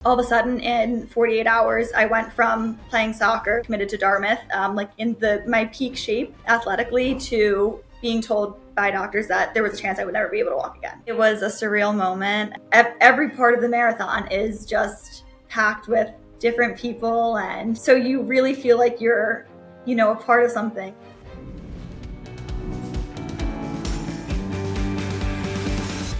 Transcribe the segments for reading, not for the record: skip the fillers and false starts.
All of a sudden, in 48 hours, I went from playing soccer, committed to Dartmouth, like in my peak shape athletically, to being told by doctors that there was a chance I would never be able to walk again. It was a surreal moment. Every part of the marathon is just packed with different people, and so you really feel like you're, a part of something.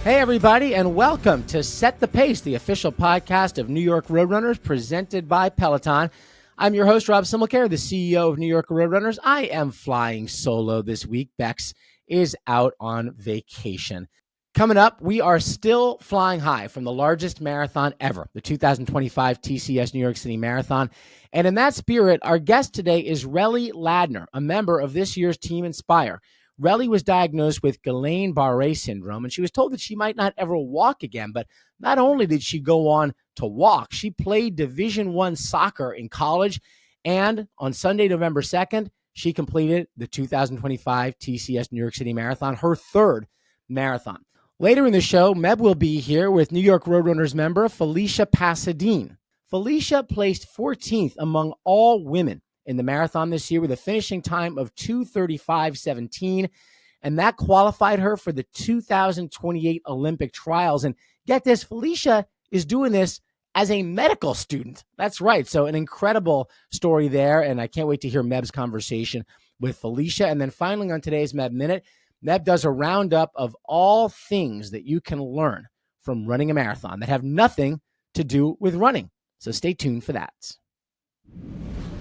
Hey, everybody, and welcome to Set the Pace, the official podcast of New York Roadrunners presented by Peloton. I'm your host, Rob Simmelcare, the CEO of New York Roadrunners. I am flying solo this week. Bex is out on vacation. Coming up, we are still flying high from the largest marathon ever, the 2025 TCS New York City Marathon. And in that spirit, our guest today is Relly Ladner, a member of this year's Team Inspire. Relly was diagnosed with Guillain-Barré syndrome, and she was told that she might not ever walk again. But not only did she go on to walk, she played Division I soccer in college. And on Sunday, November 2nd, she completed the 2025 TCS New York City Marathon, her third marathon. Later in the show, Meb will be here with New York Roadrunners member Felicia Pasadyn. Felicia placed 14th among all women in the marathon this year with a finishing time of 2:35:17, and that qualified her for the 2028 Olympic trials. And get this, Felicia is doing this as a medical student. That's right. So an incredible story there, and I can't wait to hear Meb's conversation with Felicia. And then finally on today's Meb Minute, Meb does a roundup of all things that you can learn from running a marathon that have nothing to do with running. So stay tuned for that.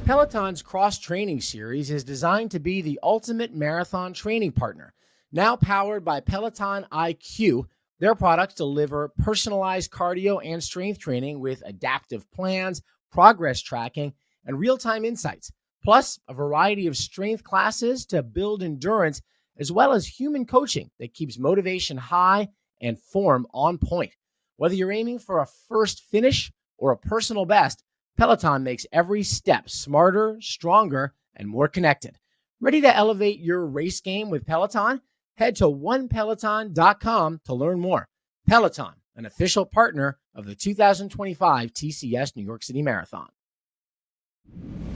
Peloton's cross-training series is designed to be the ultimate marathon training partner. Now powered by Peloton IQ, their products deliver personalized cardio and strength training with adaptive plans, progress tracking, and real-time insights, plus a variety of strength classes to build endurance, as well as human coaching that keeps motivation high and form on point. Whether you're aiming for a first finish or a personal best, Peloton makes every step smarter, stronger, and more connected. Ready to elevate your race game with Peloton? Head to onepeloton.com to learn more. Peloton, an official partner of the 2025 TCS New York City Marathon.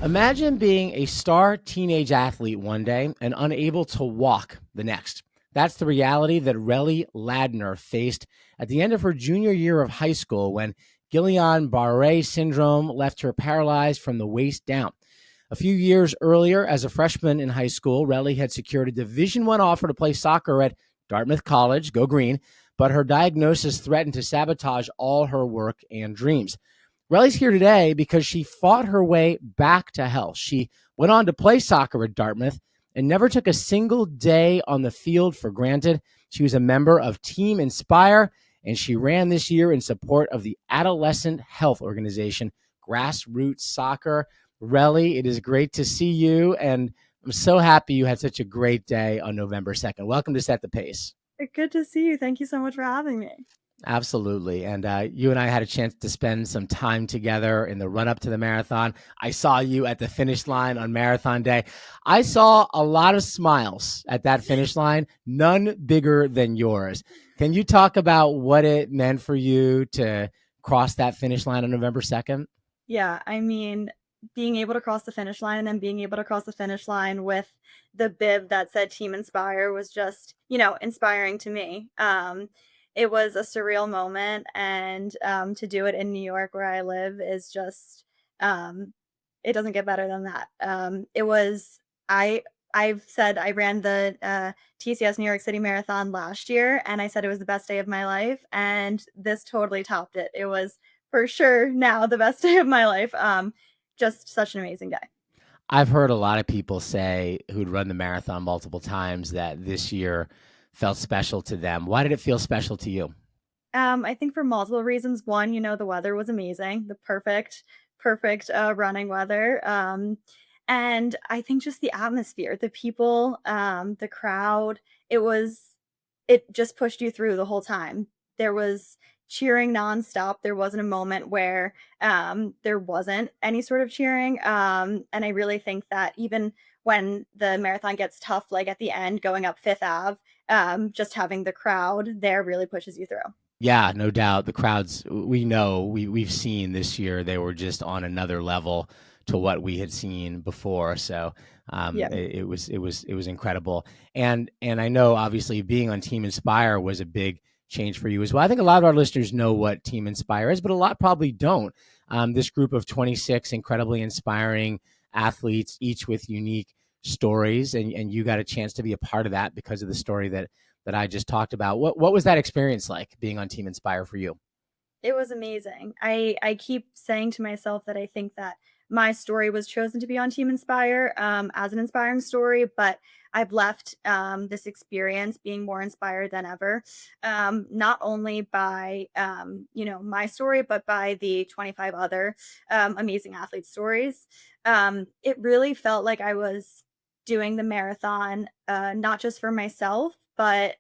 Imagine being a star teenage athlete one day and unable to walk the next. That's the reality that Relly Ladner faced at the end of her junior year of high school when Guillain-Barré syndrome left her paralyzed from the waist down. A few years earlier, as a freshman in high school, Relly had secured a Division I offer to play soccer at Dartmouth College, go green, but her diagnosis threatened to sabotage all her work and dreams. Relly's here today because she fought her way back to health. She went on to play soccer at Dartmouth and never took a single day on the field for granted. She was a member of Team Inspire, and she ran this year in support of the adolescent health organization, Grassroot Soccer. Relly, it is great to see you, and I'm so happy you had such a great day on November 2nd. Welcome to Set the Pace. Good to see you. Thank you so much for having me. Absolutely. And you and I had a chance to spend some time together in the run-up to the marathon. I saw you at the finish line on marathon day. I saw a lot of smiles at that finish line, none bigger than yours. Can you talk about what it meant for you to cross that finish line on November 2nd? Yeah, I mean, being able to cross the finish line and then being able to cross the finish line with the bib that said Team Inspire was just, inspiring to me. It was a surreal moment, and to do it in New York where I live is just, it doesn't get better than that. I've said I ran the TCS New York City Marathon last year, and I said it was the best day of my life, and this totally topped it. It was for sure now the best day of my life. Just such an amazing day. I've heard a lot of people say who'd run the marathon multiple times that this year felt special to them. Why did it feel special to you? I think for multiple reasons. One, the weather was amazing, the perfect running weather. And I think just the atmosphere, the people, the crowd, it just pushed you through the whole time. There was cheering nonstop. There wasn't a moment where there wasn't any sort of cheering. And I really think that even when the marathon gets tough, like at the end, going up Fifth Ave, just having the crowd there really pushes you through. Yeah, no doubt. The crowds, we know, we've seen this year, they were just on another level to what we had seen before. So Yeah. it was incredible. And I know obviously being on Team Inspire was a big change for you as well. I think a lot of our listeners know what Team Inspire is, but a lot probably don't. This group of 26 incredibly inspiring athletes, each with unique stories, and you got a chance to be a part of that because of the story that I just talked about. What was that experience like being on Team Inspire for you? It was amazing. I keep saying to myself that I think that my story was chosen to be on Team Inspire, as an inspiring story, but I've left, this experience being more inspired than ever, not only by, my story, but by the 25 other, amazing athlete stories. It really felt like I was doing the marathon, not just for myself, but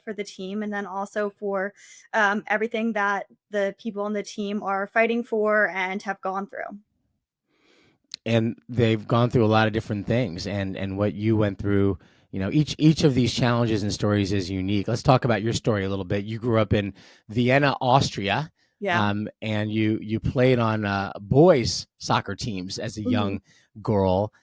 for the team, and then also for everything that the people on the team are fighting for and have gone through. And they've gone through a lot of different things, and what you went through, each of these challenges and stories is unique. Let's talk about your story a little bit. You grew up in Vienna, Austria, Yeah. and you played on boys soccer teams as a Mhm. young girl.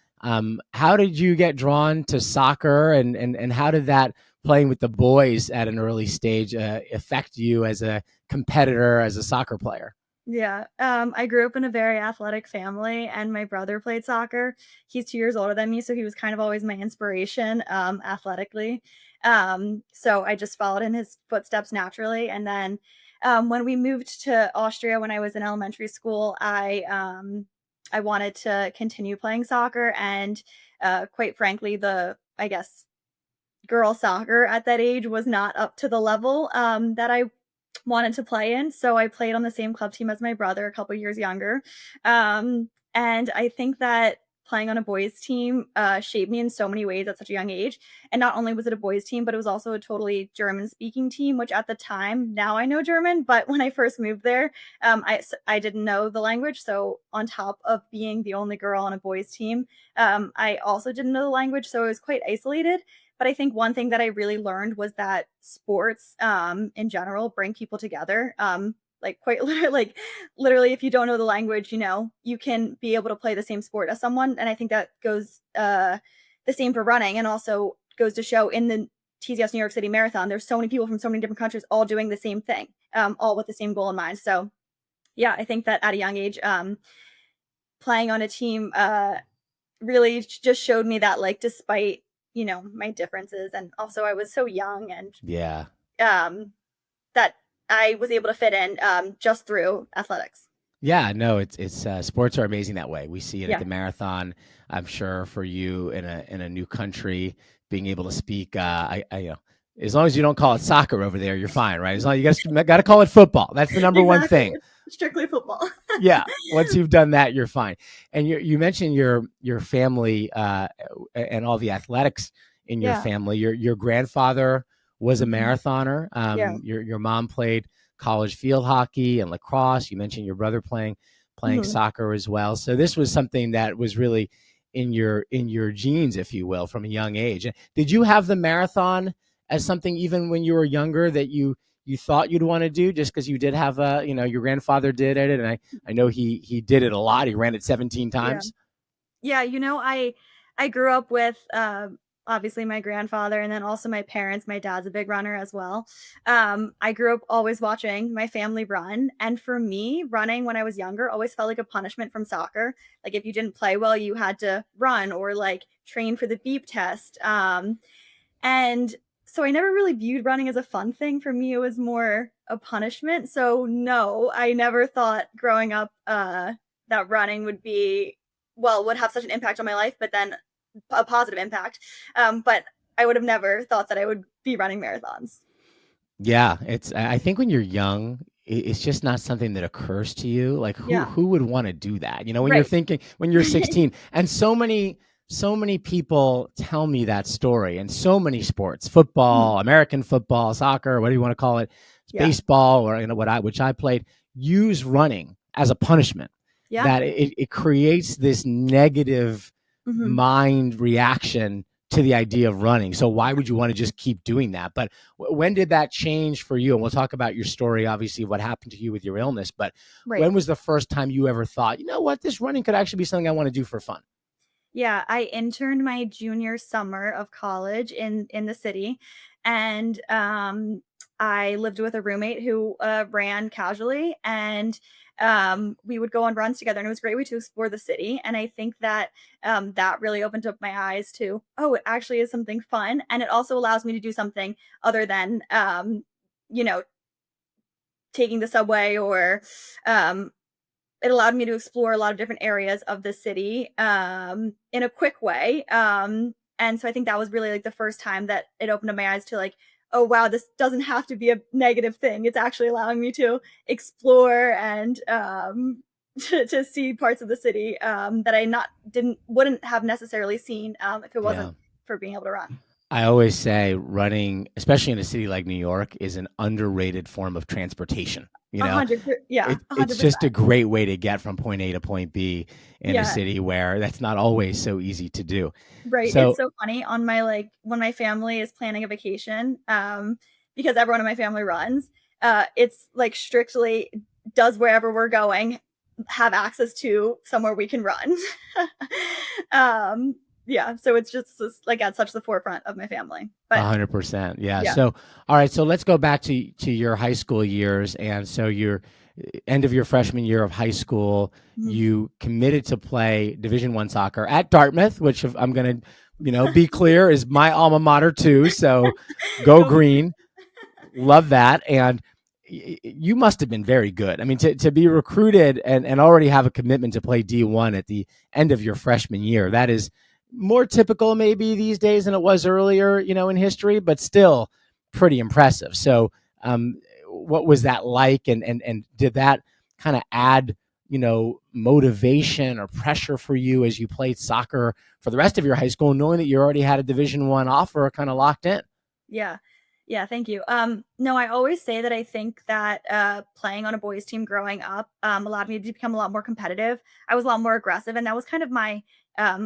How did you get drawn to soccer, and how did that playing with the boys at an early stage affect you as a competitor, as a soccer player? Yeah, I grew up in a very athletic family, and my brother played soccer. He's 2 years older than me, so he was kind of always my inspiration, athletically. So I just followed in his footsteps naturally, and then, when we moved to Austria when I was in elementary school, I wanted to continue playing soccer, and, quite frankly, I guess, girl soccer at that age was not up to the level, that I wanted to play in, so I played on the same club team as my brother, a couple years younger, and I think that playing on a boys team, shaped me in so many ways at such a young age, and not only was it a boys team, but it was also a totally German-speaking team, which at the time now I know German, but when I first moved there, I didn't know the language, so on top of being the only girl on a boys team, I also didn't know the language, so I was quite isolated, but I think one thing that I really learned was that sports, in general bring people together. Like quite literally, if you don't know the language, you can be able to play the same sport as someone. And I think that goes the same for running, and also goes to show in the TCS New York City Marathon. There's so many people from so many different countries all doing the same thing, all with the same goal in mind. So yeah, I think that at a young age, playing on a team really just showed me that, like, despite, my differences, and also I was so young, and Yeah. that I was able to fit in, just through athletics. Yeah, no, it's sports are amazing that way. We see it at Yeah. the marathon. I'm sure for you in a new country, being able to speak, as long as you don't call it soccer over there, you're fine, right? As long as you got to call it football. That's the number one Exactly. thing. It's strictly football. Yeah, once you've done that, you're fine. And you mentioned your family and all the athletics in your Yeah. family. Your grandfather was a Mhm. marathoner. Yeah. Your mom played college field hockey and lacrosse. You mentioned your brother playing Mhm. soccer as well. So this was something that was really in your genes, if you will, from a young age. Did you have the marathon as something even when you were younger that you thought you'd want to do just because you did have your grandfather did it, and I know he did it a lot. He ran it 17 Yeah. times. Yeah, I grew up with, obviously my grandfather, and then also my parents. My dad's a big runner as well. I grew up always watching my family run, and for me, running when I was younger always felt like a punishment from soccer. Like, if you didn't play well, you had to run or, like, train for the beep test, and so I never really viewed running as a fun thing. For me, it was more a punishment. So no, I never thought growing up, that running would have such an impact on my life, but then a positive impact. But I would have never thought that I would be running marathons. Yeah, I think when you're young, it's just not something that occurs to you. Like who Yeah. who would want to do that? When you're Right. thinking when you're 16, and so many people tell me that story, and so many sports, Mhm. football, American football, soccer, what do you want to call it, Yeah. baseball, or which I played, use running as a punishment. Yeah. That it creates this negative Mhm. mind reaction to the idea of running. So why would you want to just keep doing that? But when did that change for you? And we'll talk about your story, obviously, what happened to you with your illness. But Right. when was the first time you ever thought, you know what, this running could actually be something I want to do for fun? Yeah, I interned my junior summer of college in the city, and, I lived with a roommate who, ran casually, and, we would go on runs together, and it was a great way to explore the city, and I think that, that really opened up my eyes to, "Oh, it actually is something fun," and it also allows me to do something other than, you know, taking the subway or, um, it allowed me to explore a lot of different areas of the city, in a quick way, and so I think that was really, like, the first time that it opened up my eyes to, like, "Oh, wow, this doesn't have to be a negative thing. It's actually allowing me to explore and, to see parts of the city, that I not didn't wouldn't have necessarily seen, if it Yeah. wasn't for being able to run." I always say running, especially in a city like New York, is an underrated form of transportation. Yeah, It's just 100%. a great way to get from point A to point B in a Yeah. city where that's not always so easy to do. Right, it's So so funny on my, like when my family is planning a vacation, because everyone in my family runs, it's, like, strictly does wherever we're going have access to somewhere we can run. Um, yeah, so it's like, at such the forefront of my family, but 100%. Yeah. yeah. So, all right. So let's go back to your high school years. And so your end of your freshman year of high school, Mhm. you committed to play Division I soccer at Dartmouth, which if I'm going to, be clear is my alma mater too. So go Go green. green. Love that. And you must have been very good. I mean, to be recruited and already have a commitment to play D1 at the end of your freshman year, that is more typical maybe these days than it was earlier, in history, but still pretty impressive. So, what was that like? And did that kind of add, motivation or pressure for you as you played soccer for the rest of your high school, knowing that you already had a Division I offer kind of locked in? Yeah. Yeah, thank you. No, I always say that I think that, playing on a boys team growing up, allowed me to become a lot more competitive. I was a lot more aggressive, and that was kind of my,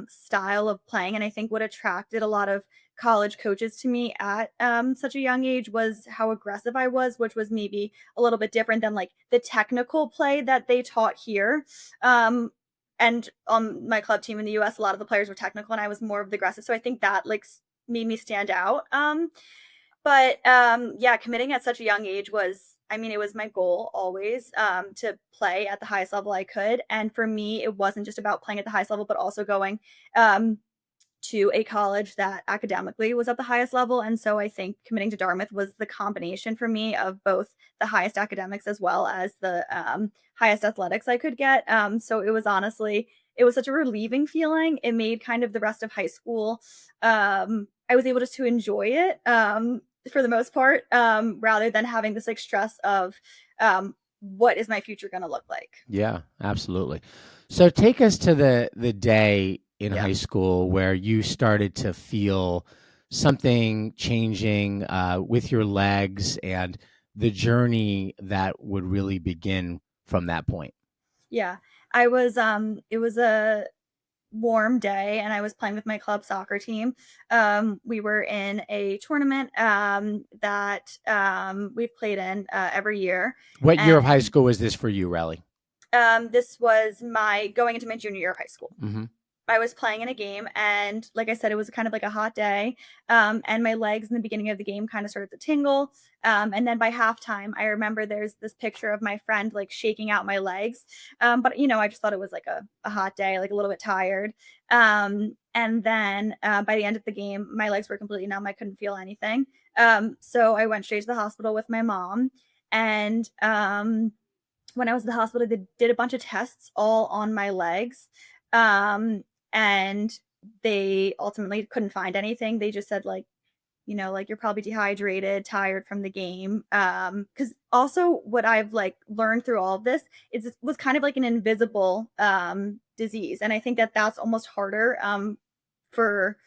style of playing, and I think what attracted a lot of college coaches to me at, such a young age was how aggressive I was, which was maybe a little bit different than, like, the technical play that they taught here. And on my club team in the US, a lot of the players were technical, and I was more of the aggressive, so I think that, like, made me stand out. But, yeah, committing at such a young age was I mean, it was my goal always, to play at the highest level I could, and for me, it wasn't just about playing at the highest level, but also going, um, to a college that academically was at the highest level, and so I think committing to Dartmouth was the combination for me of both the highest academics as well as the, highest athletics I could get, so it was honestly it was such a relieving feeling. It made kind of the rest of high school, I was able just to enjoy it, for the most part, rather than having this, like, stress of, what is my future gonna look like? Yeah, absolutely. So take us to the day in Yeah. high school where you started to feel something changing with your legs and the journey that would really begin from that point. Yeah. It was a warm day and I was playing with my club soccer team. We were in a tournament that we've played in every year. What year of high And school was this for you, Relly? this was my going into my junior year of high school. Hmm. I was playing in a game, and like I said, it was kind of like a hot day, and my legs in the beginning of the game kind of started to tingle, and then by halftime, I remember there's this picture of my friend like shaking out my legs, but I just thought it was like a hot day, like a little bit tired, and then by the end of the game, my legs were completely numb. I couldn't feel anything, so I went straight to the hospital with my mom, and when I was at the hospital, they did a bunch of tests all on my legs. Um, and they ultimately couldn't find anything. They just said like, like you're probably dehydrated, tired from the game. Cause also what I've like learned through all of this is it was kind of like an invisible disease. And I think that that's almost harder for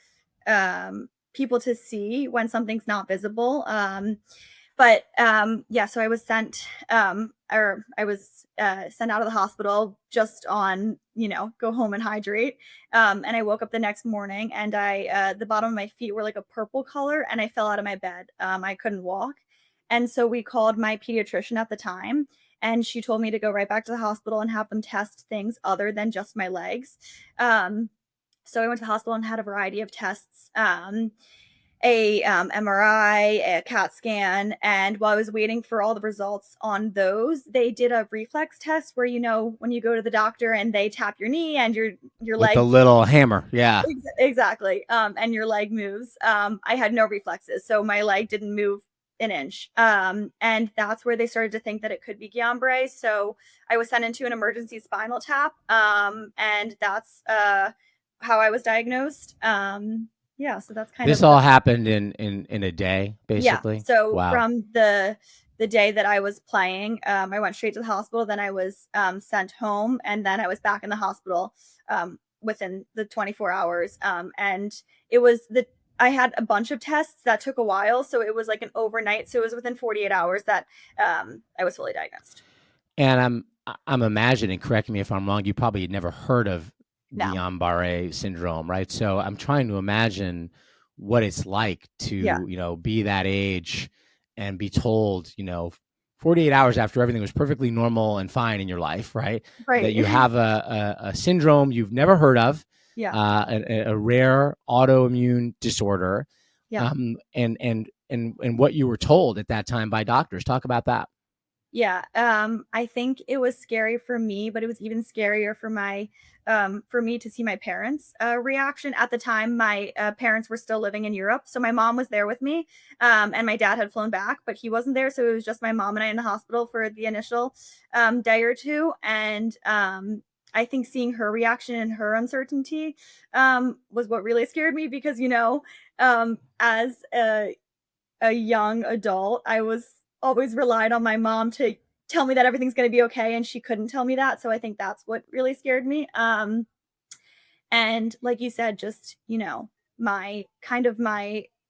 people to see when something's not visible. But yeah, so I was sent or I was sent out of the hospital just on, go home and hydrate. And I woke up the next morning and the bottom of my feet were like a purple color and I fell out of my bed. I couldn't walk. And so we called my pediatrician at the time and she told me to go right back to the hospital and have them test things other than just my legs. Um, so I went to the hospital and had a variety of tests. A MRI, a CAT scan, and while I was waiting for all the results on those, they did a reflex test where when you go to the doctor and they tap your knee and your With the leg little hammer. Yeah. exactly, and your leg moves. I had no reflexes, so my leg didn't move an inch, and that's where they started to think that it could be Guillain-Barré. So I was sent into an emergency spinal tap, and that's how I was diagnosed. Yeah, so that's kind This of all happened in a day, yeah. basically. So Wow. from the day that I was playing, I went straight to the hospital. Then I was sent home, and then I was back in the hospital within the 24 hours. And it was I had a bunch of tests that took a while, so it was like an overnight. So it was within 48 hours that I was fully diagnosed. And I'm imagining, correct me if I'm wrong, you probably had never heard of No. Guillain-Barré syndrome, right? So I'm trying to imagine what it's like Yeah. to, be that age and be told, 48 hours after everything was perfectly normal and fine in your life, right? That Right. you have a syndrome you've never heard of, Yeah. a rare autoimmune disorder, Yeah. and what you were told at that time by doctors. Talk about that. Yeah, I think it was scary for me, but it was even scarier for me to see my parents' reaction. At the time, my parents were still living in Europe, so my mom was there with me, and my dad had flown back, but he wasn't there, so it was just my mom and I in the hospital for the initial day or two, and I think seeing her reaction and her uncertainty was what really scared me because as a young adult, I was always relied on my mom to tell me that everything's gonna be okay, and she couldn't tell me that, so I think that's what really scared me, and like you said, just, my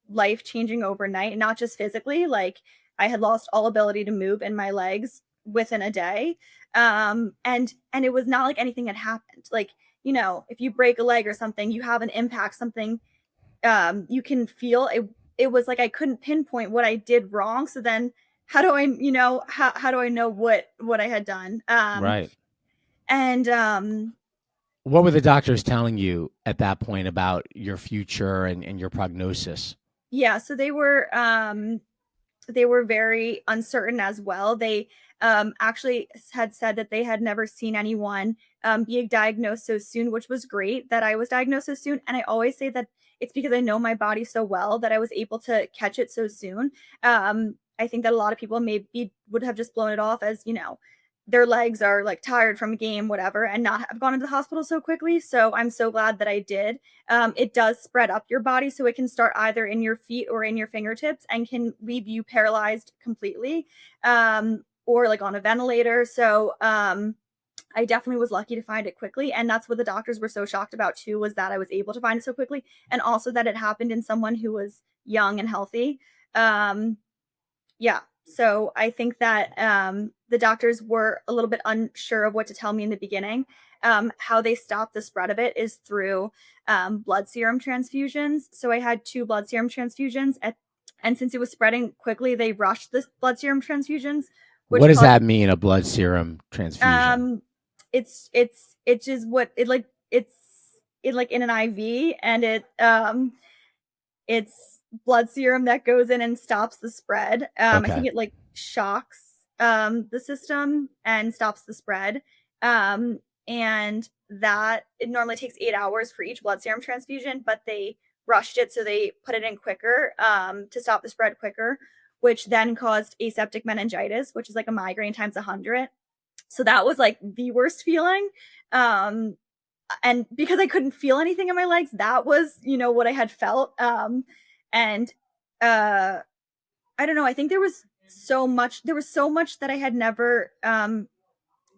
life changing overnight, not just physically, like, I had lost all ability to move in my legs within a day, and it was not like anything had happened, like, if you break a leg or something, you have an impact, something you can feel it was like I couldn't pinpoint what I did wrong. So then how do I, how do I know what I had done? Right. And What were the doctors telling you at that point about your future and your prognosis? yeah, so they were very uncertain as well. They actually had said that they had never seen anyone be diagnosed so soon, which was great that I was diagnosed so soon. And I always say that it's because I know my body so well that I was able to catch it so soon. I think that a lot of people maybe would have just blown it off as, their legs are like tired from a game, whatever, and not have gone into the hospital so quickly. So I'm so glad that I did. It does spread up your body, so it can start either in your feet or in your fingertips and can leave you paralyzed completely, or like on a ventilator. So I definitely was lucky to find it quickly, and that's what the doctors were so shocked about too, was that I was able to find it so quickly, and also that it happened in someone who was young and healthy. Um, yeah. So I think that the doctors were a little bit unsure of what to tell me in the beginning. How they stopped the spread of it is through blood serum transfusions. So I had two blood serum transfusions, and since it was spreading quickly, they rushed the blood serum transfusions, What which does caused that mean, a blood serum transfusion? um, it's just what it like. It's it like in an IV, and it's blood serum that goes in and stops the spread. I Okay. think it, like, shocks, the system and stops the spread, and that it normally takes 8 hours for each blood serum transfusion, but they rushed it, so they put it in quicker, to stop the spread quicker, which then caused aseptic meningitis, which is like a migraine times 100. So that was, like, the worst feeling, um, and because I couldn't feel anything in my legs, that was, what I had felt. And uh I don't know, I think there was so much that I had never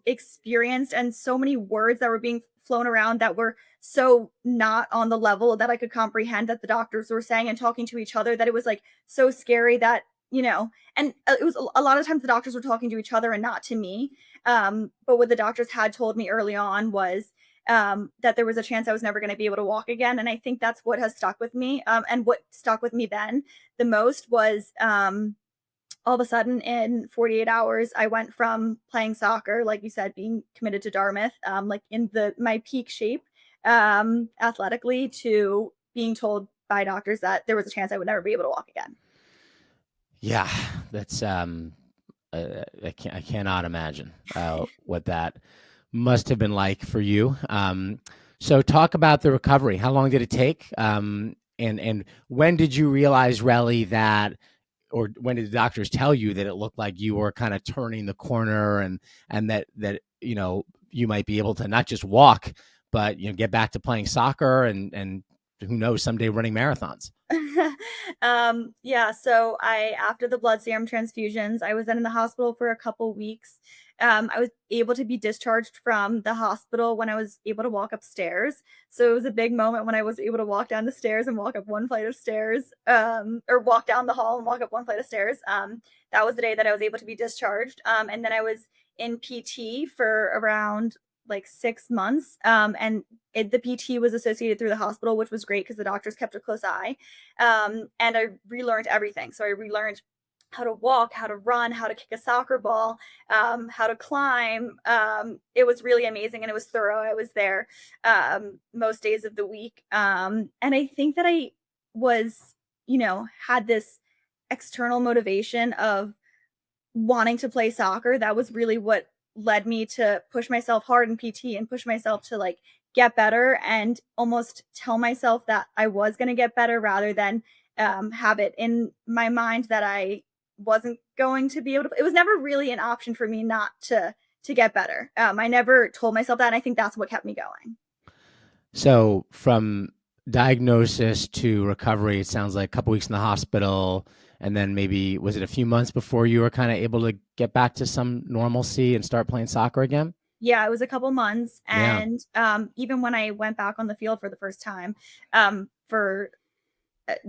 experienced, and so many words that were being flown around that were so not on the level that I could comprehend, that the doctors were saying and talking to each other, that it was like so scary that and it was a lot of times the doctors were talking to each other and not to me. But what the doctors had told me early on was that there was a chance I was never going to be able to walk again. And I think that's what has stuck with me. And what stuck with me then the most was all of a sudden in 48 hours, I went from playing soccer, like you said, being committed to Dartmouth, like in my peak shape athletically, to being told by doctors that there was a chance I would never be able to walk again. Yeah, that's I cannot imagine what that must have been like for you. So talk about the recovery. How long did it take? And when did you realize, Relly, that, or when did the doctors tell you that it looked like you were kind of turning the corner, and that you might be able to not just walk, but get back to playing soccer, and who knows, someday running marathons? Yeah, so after the blood serum transfusions, I was then in the hospital for a couple weeks. I was able to be discharged from the hospital when I was able to walk upstairs. So it was a big moment when I was able to walk down the stairs and walk up one flight of stairs, or walk down the hall and walk up one flight of stairs. That was the day that I was able to be discharged. And then I was in PT for around like 6 months. And the PT was associated through the hospital, which was great because the doctors kept a close eye. And I relearned everything. So I relearned how to walk, how to run, how to kick a soccer ball, how to climb. It was really amazing and it was thorough. I was there most days of the week. And I think that I was, had this external motivation of wanting to play soccer. That was really what led me to push myself hard in PT and push myself to like get better and almost tell myself that I was going to get better rather than have it in my mind that I wasn't going to be able to. It was never really an option for me not to get better. I never told myself that, and I think that's what kept me going. So from diagnosis to recovery, it sounds like a couple weeks in the hospital, and then maybe, was it a few months before you were kind of able to get back to some normalcy and start playing soccer again? Yeah, it was a couple months, Yeah. and even when I went back on the field for the first time, for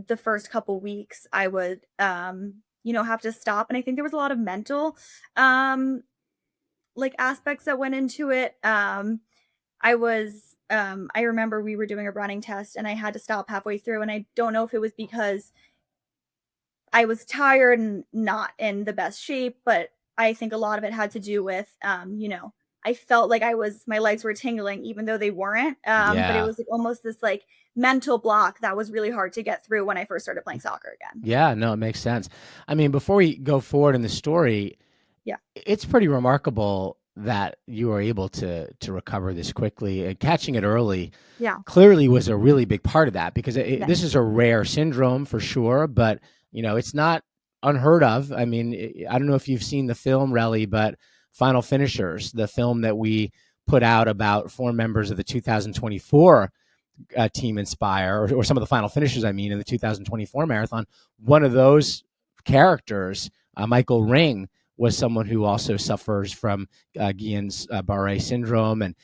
the first couple weeks, I would, have to stop. And I think there was a lot of mental, like aspects that went into it. I remember we were doing a running test and I had to stop halfway through. And I don't know if it was because I was tired and not in the best shape, but I think a lot of it had to do with, I felt like my legs were tingling even though they weren't. But it Yeah. was like almost this like mental block that was really hard to get through when I first started playing soccer again. Yeah, no, it makes sense. I mean, before we go forward in the story, Yeah. it's pretty remarkable that you were able to recover this quickly, and catching it early Yeah. clearly was a really big part of that, because Yeah. this is a rare syndrome for sure, but it's not unheard of. I mean, I don't know if you've seen the film, Relly, but Final Finishers, the film that we put out about 4 members of the 2024 Team Inspire, or some of the final finishers, I mean, in the 2024 marathon. One of those characters, Michael Ring, was someone who also suffers from Guillain-Barré syndrome, and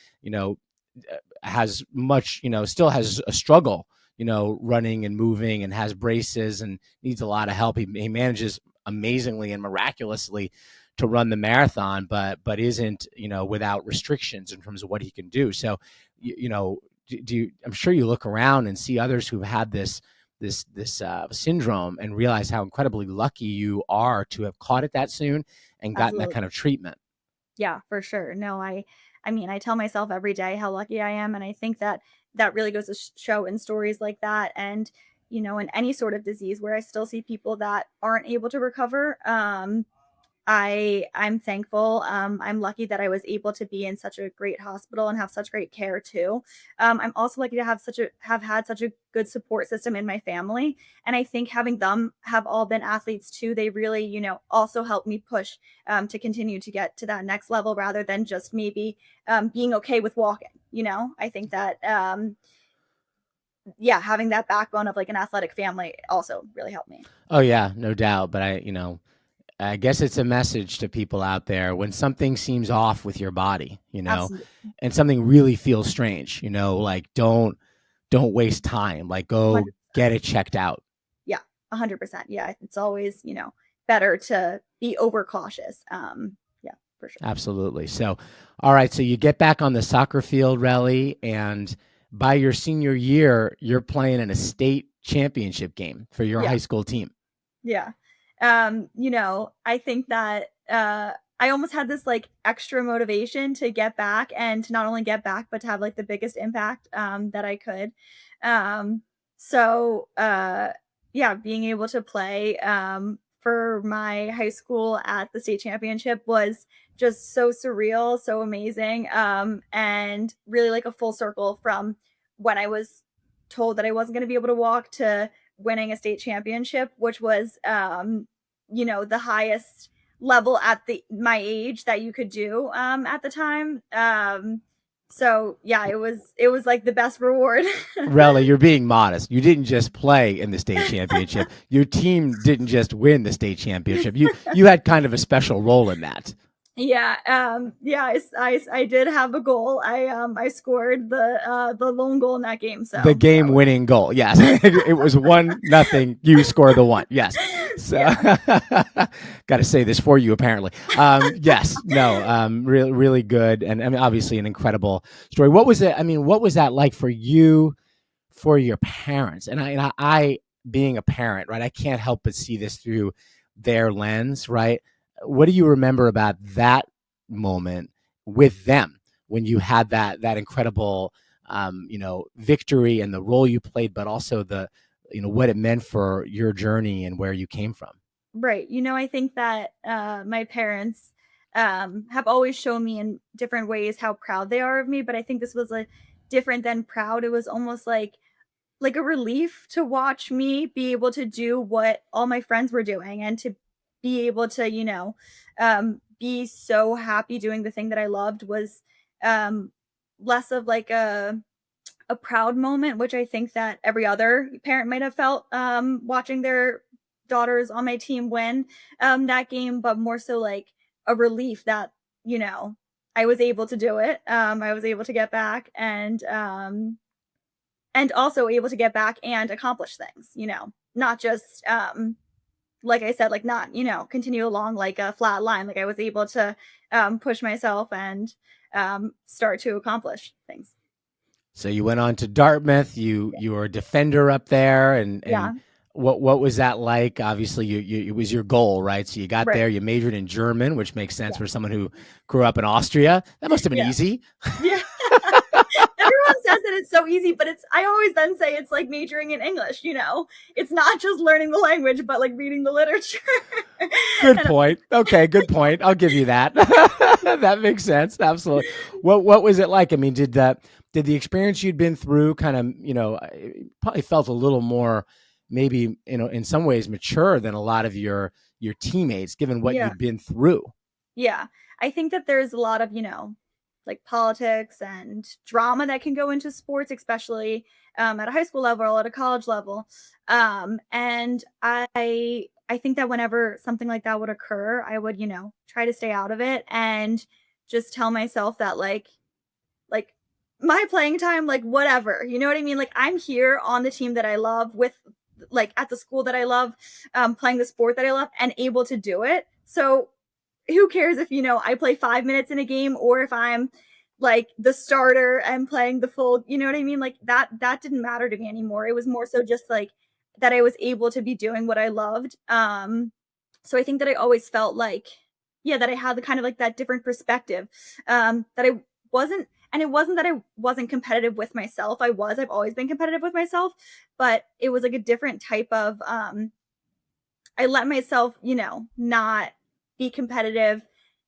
has much, still has a struggle, running and moving, and has braces and needs a lot of help. He manages amazingly and miraculously to run the marathon, but isn't, without restrictions in terms of what he can do. So, I'm sure you look around and see others who've had this syndrome and realize how incredibly lucky you are to have caught it that soon and gotten that Absolutely. kind of treatment. Yeah, for sure. No, I mean, I tell myself every day how lucky I am, and I think that that really goes to show in stories like that, and in any sort of disease where I still see people that aren't able to recover. I'm thankful. I'm lucky that I was able to be in such a great hospital and have such great care too. I'm also lucky to have had such a good support system in my family, and I think having them have all been athletes too, they really also helped me push to continue to get to that next level rather than just maybe being okay with walking. I think that yeah, having that backbone of like an athletic family also really helped me. Oh yeah, no doubt. But I guess it's a message to people out there: when something seems off with your body, Absolutely. and something really feels strange, like don't waste time. Like, go 100. get it checked out. Yeah, 100%. Yeah, it's always, better to be overcautious. Yeah, for sure. Absolutely. So, all right. So you get back on the soccer field, Relly, and by your senior year, you're playing in a state championship game for your Yeah. high school team. Yeah. I think that I almost had this like extra motivation to get back and to not only get back, but to have like the biggest impact that I could. Um, so yeah, being able to play for my high school at the state championship was just so surreal, so amazing, and really like a full circle from when I was told that I wasn't going to be able to walk to winning a state championship, which was, the highest level at my age that you could do at the time. So yeah, it was like the best reward. Relly, you're being modest. You didn't just play in the state championship. Your team didn't just win the state championship. You had kind of a special role in that. Yeah, I did have a goal. I scored the lone goal in that game. So The game winning goal. Yes. It was 1-0. You score the one. Yes. So got to say this for you, apparently. Yes. No. Really, really good. And I mean, obviously an incredible story. What was it? I mean, what was that like for you, for your parents? And I being a parent, right, I can't help but see this through their lens, right? What do you remember about that moment with them when you had that incredible, victory and the role you played, but also the, what it meant for your journey and where you came from? Right. I think that my parents have always shown me in different ways how proud they are of me, but I think this was like different than proud. It was almost like a relief to watch me be able to do what all my friends were doing and to be able to, be so happy doing the thing that I loved was um, less of like a proud moment, which I think that every other parent might have felt watching their daughters on my team win that game, but more so like a relief that, I was able to do it. I was able to get back and also able to get back and accomplish things, not just like I said, like not, continue along like a flat line. Like I was able to push myself and start to accomplish things. So you went on to Dartmouth. You were a defender up there, and Yeah. what was that like? Obviously, you it was your goal, right? So you got Right. there. You majored in German, which makes sense Yeah. for someone who grew up in Austria. That must have been Yeah. easy. Yeah. Everyone says that it's so easy, but I always then say it's like majoring in English, It's not just learning the language, but like reading the literature. Good And point. Okay, good point. I'll give you that. That makes sense. Absolutely. What was it like? I mean, did the experience you'd been through kind of, it probably felt a little more maybe, in some ways mature than a lot of your teammates, given what yeah. you'd been through. Yeah. I think that there's a lot of, like politics and drama that can go into sports, especially at a high school level or at a college level. And I think that whenever something like that would occur, I would, try to stay out of it and just tell myself that like my playing time, like whatever, you know what I mean? Like I'm here on the team that I love with like at the school that I love, playing the sport that I love and able to do it. So who cares if I play 5 minutes in a game or if I'm like the starter and playing the full, you know what I mean? Like that didn't matter to me anymore. It was more so just like that I was able to be doing what I loved. So I think that I always felt like, yeah, that I had the kind of like that different perspective. That I wasn't, and it wasn't that I wasn't competitive with myself. I've always been competitive with myself, but it was like a different type of I let myself, not be competitive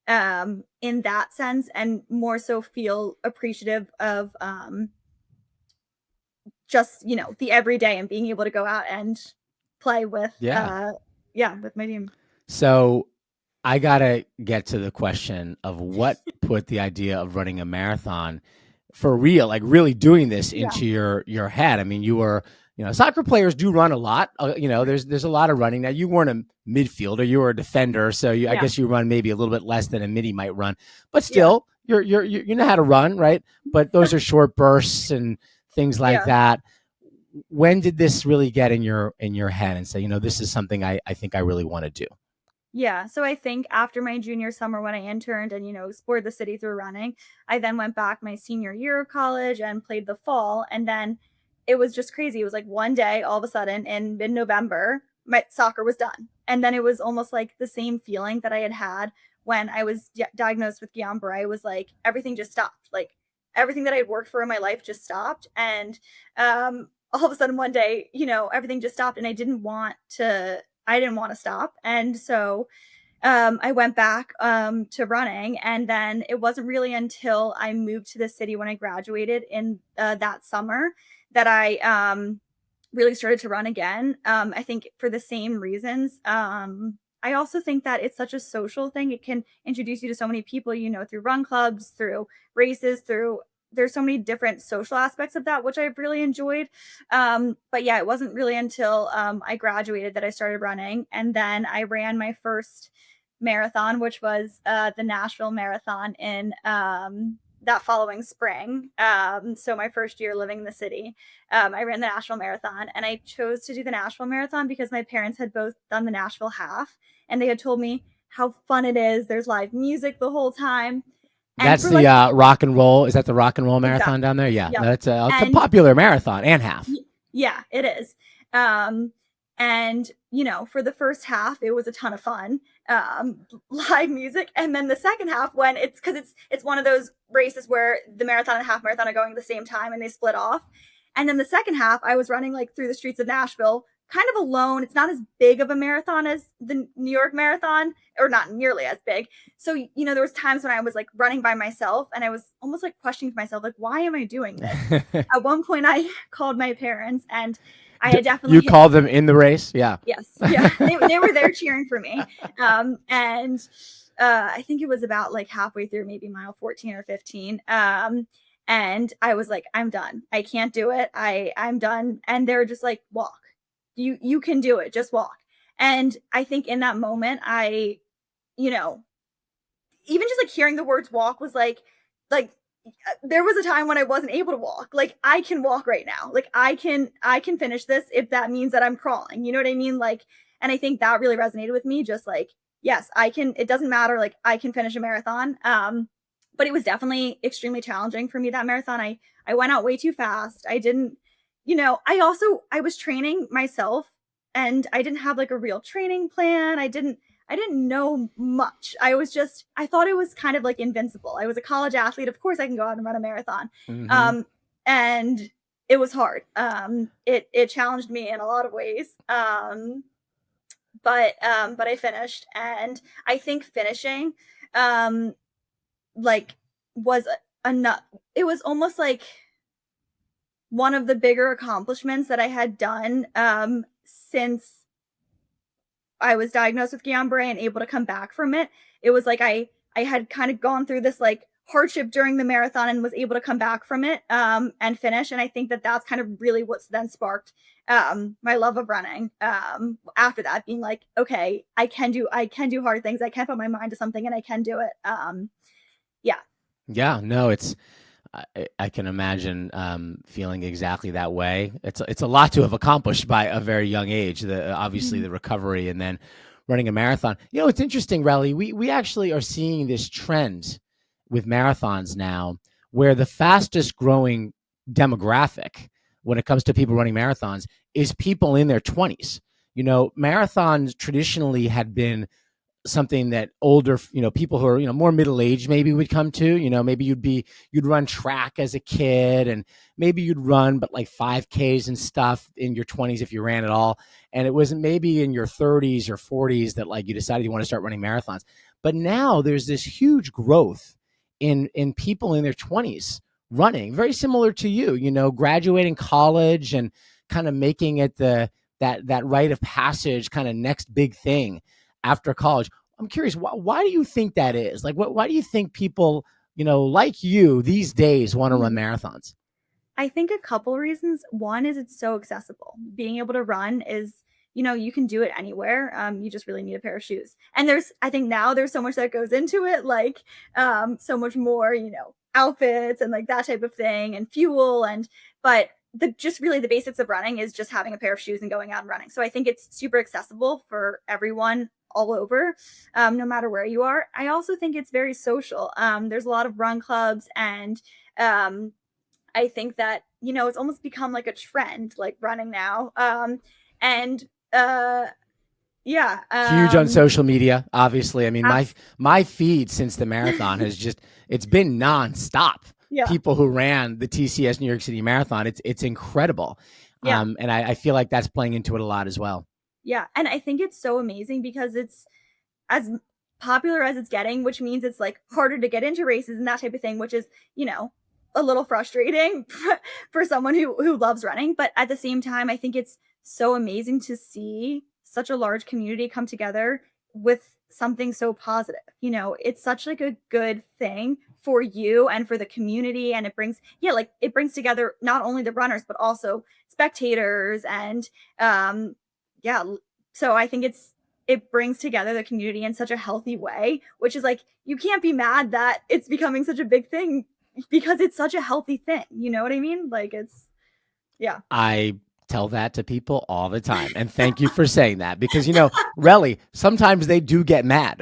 in that sense and more so feel appreciative of just, the everyday and being able to go out and play with Yeah. with my team. So I gotta get to the question of what put the idea of running a marathon for real, like really doing this Yeah. into your head. I mean, you were, soccer players do run a lot. There's a lot of running. Now, you weren't a midfielder, you were a defender, so I Yeah. guess you run maybe a little bit less than a midi might run, but still, you know how to run, right? But those are short bursts and things like Yeah. that. When did this really get in your head and say, this is something I think I really want to do? Yeah, so I think after my junior summer when I interned and, explored the city through running, I then went back my senior year of college and played the fall, and then it was just crazy. It was like one day, all of a sudden in mid-November, my soccer was done. And then it was almost like the same feeling that I had had when I was diagnosed with Guillain-Barré was like everything just stopped. Like everything that I had worked for in my life just stopped, and all of a sudden one day, everything just stopped, and I didn't want to stop. And so I went back to running. And then it wasn't really until I moved to the city when I graduated in that summer that I really started to run again. I think for the same reasons. I also think that it's such a social thing. It can introduce you to so many people, through run clubs, through races, through there's so many different social aspects of that, which I've really enjoyed. But yeah, it wasn't really until I graduated that I started running. And then I ran my first marathon, which was the Nashville Marathon in that following spring. So my first year living in the city, I ran the Nashville Marathon, and I chose to do the Nashville Marathon because my parents had both done the Nashville half, and they had told me how fun it is. There's live music the whole time. And That's for the like rock and roll. Is that the rock and roll marathon exactly. down there? Yeah, Yep. that's it's a And popular marathon and half. yeah, it is. Um, and for the first half, it was a ton of fun, live music, and then the second half, when it's one of those races where the marathon and half marathon are going at the same time and they split off, and then the second half, I was running like through the streets of Nashville, kind of alone. It's not as big of a marathon as the New York Marathon, or not nearly as big. So there was times when I was like running by myself, and I was almost like questioning myself, like, why am I doing this? At one point, I called my parents, and I had definitely You hit. called them in the race? Yeah. Yes, yeah, they were there cheering for me, and I think it was about like halfway through, maybe mile 14 or 15, and I was like, I'm done. I can't do it. I'm done. And they're just like, walk. You can do it. Just walk. And I think in that moment, you know, even just like hearing the words walk was like there was a time when I wasn't able to walk. Like I can walk right now. Like I can finish this if that means that I'm crawling. You know what I mean? Like, and I think that really resonated with me. Just like, yes, I can. It doesn't matter. Like I can finish a marathon. But it was definitely extremely challenging for me, that marathon. I went out way too fast. I didn't. I was training myself, and I didn't have like a real training plan. I didn't know much. I thought it was kind of like invincible. I was a college athlete. Of course I can go out and run a marathon. Mm-hmm. And it was hard. It challenged me in a lot of ways. But I finished, and I think finishing like was enough. It was almost like one of the bigger accomplishments that I had done since I was diagnosed with Guillain-Barré and able to come back from it. It was like I had kind of gone through this like hardship during the marathon and was able to come back from it and finish. And I think that that's kind of really what's then sparked my love of running. After that, being like, okay, I can do hard things. I can put my mind to something, and I can do it. Yeah. Yeah, no, I can imagine feeling exactly that way. It's a lot to have accomplished by a very young age. Obviously Mhm. the recovery and then running a marathon. It's interesting, Relly. We actually are seeing this trend with marathons now, where the fastest growing demographic when it comes to people running marathons is people in their 20s. Marathons traditionally had been something that older, people who are, more middle-aged maybe would come to. Maybe you'd run track as a kid, and maybe you'd run but like 5Ks and stuff in your 20s if you ran at all, and it was maybe in your 30s or 40s that like you decided you want to start running marathons. But now there's this huge growth in people in their 20s running, very similar to graduating college and kind of making it that rite of passage kind of next big thing after college. I'm curious, why do you think that is? Like, why do you think people, like you these days want to run Mhm. marathons? I think a couple reasons. One is it's so accessible. Being able to run is, you can do it anywhere. You just really need a pair of shoes. And I think now there's so much that goes into it, like so much more, outfits and like that type of thing, and fuel, but just really the basics of running is just having a pair of shoes and going out and running. So I think it's super accessible for everyone all over, no matter where you are. I also think it's very social. There's a lot of run clubs, and I think that, it's almost become like a trend, like running now. And yeah, Huge on social media, obviously. I mean, abs- my feed since the marathon has it's been nonstop. yeah, People who ran the TCS New York City Marathon, it's incredible. yeah, And I feel like that's playing into it a lot as well. yeah. And I think it's so amazing because it's as popular as it's getting, which means it's like harder to get into races and that type of thing, which is, a little frustrating for someone who loves running. But at the same time, I think it's so amazing to see such a large community come together with something so positive. It's such like a good thing for you and for the community. And it brings, yeah, like it brings together not only the runners, but also spectators. And yeah, so I think it brings together the community in such a healthy way, which is like, you can't be mad that it's becoming such a big thing because it's such a healthy thing. You know what I mean? Like yeah. I tell that to people all the time. And thank you for saying that because, Relly, sometimes they do get mad.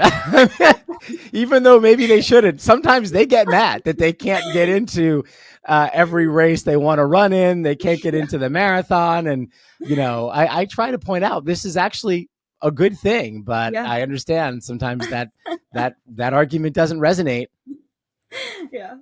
Even though maybe they shouldn't. Sometimes they get mad that they can't get into every race they want to run in. They can't get into the marathon. And, I try to point out this is actually a good thing, but Yeah. I understand sometimes that argument doesn't resonate. Yeah.